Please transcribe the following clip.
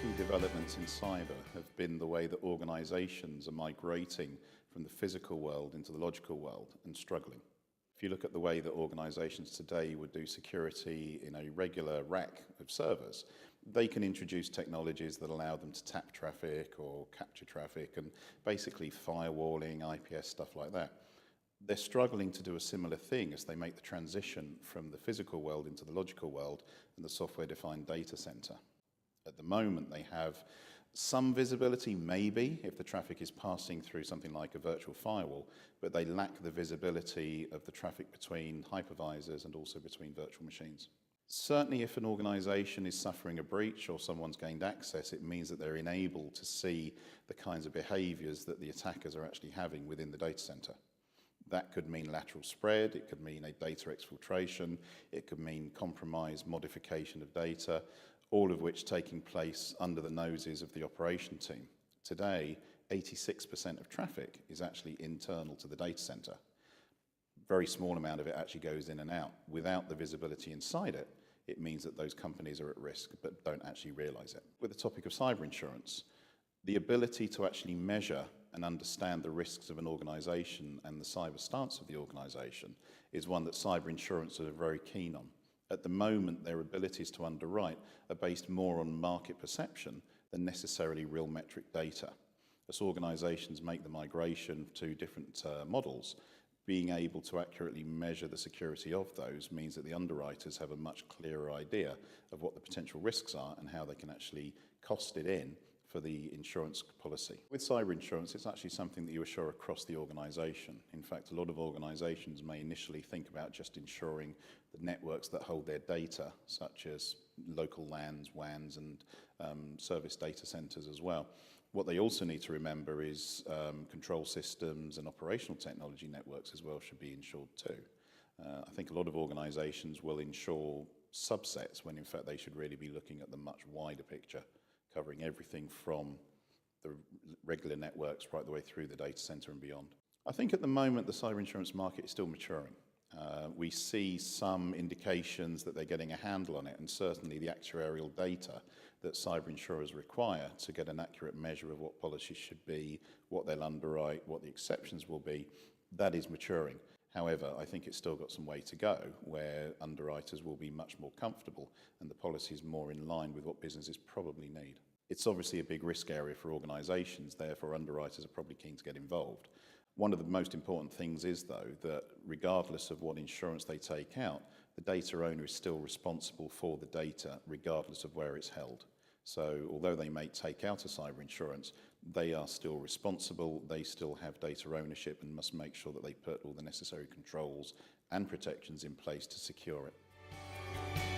key developments in cyber have been the way that organisations are migrating from the physical world into the logical world and struggling. If you look at the way that organisations today would do security in a regular rack of servers, they can introduce technologies that allow them to tap traffic or capture traffic and basically firewalling, IPS, stuff like that. They're struggling to do a similar thing as they make the transition from the physical world into the logical world and the software-defined data centre. At the moment, they have some visibility, maybe, if the traffic is passing through something like a virtual firewall, but they lack the visibility of the traffic between hypervisors and also between virtual machines. Certainly, if an organisation is suffering a breach or someone's gained access, it means that they're enabled to see the kinds of behaviours that the attackers are actually having within the data centre. That could mean lateral spread, it could mean a data exfiltration, it could mean compromise, modification of data, all of which taking place under the noses of the operation team. Today, 86% of traffic is actually internal to the data center. Very small amount of it actually goes in and out. Without the visibility inside it, it means that those companies are at risk but don't actually realize it. With the topic of cyber insurance, the ability to actually measure and understand the risks of an organization and the cyber stance of the organization is one that cyber insurance are very keen on. At the moment, their abilities to underwrite are based more on market perception than necessarily real metric data. As organizations make the migration to different models, being able to accurately measure the security of those means that the underwriters have a much clearer idea of what the potential risks are and how they can actually cost it in for the insurance policy. With cyber insurance, it's actually something that you assure across the organization. In fact, a lot of organizations may initially think about just insuring the networks that hold their data, such as local LANs, WANs, and service data centers as well. What they also need to remember is control systems and operational technology networks as well should be insured too. I think a lot of organizations will insure subsets when in fact they should really be looking at the much wider picture, covering everything from the regular networks right the way through the data center and beyond. I think at the moment the cyber insurance market is still maturing. We see some indications that they're getting a handle on it, and certainly the actuarial data that cyber insurers require to get an accurate measure of what policies should be, what they'll underwrite, what the exceptions will be, that is maturing. However, I think it's still got some way to go where underwriters will be much more comfortable and the policies more in line with what businesses probably need. It's obviously a big risk area for organisations, therefore underwriters are probably keen to get involved. One of the most important things is, though, that regardless of what insurance they take out, the data owner is still responsible for the data regardless of where it's held. So although they may take out a cyber insurance, they are still responsible, they still have data ownership and must make sure that they put all the necessary controls and protections in place to secure it.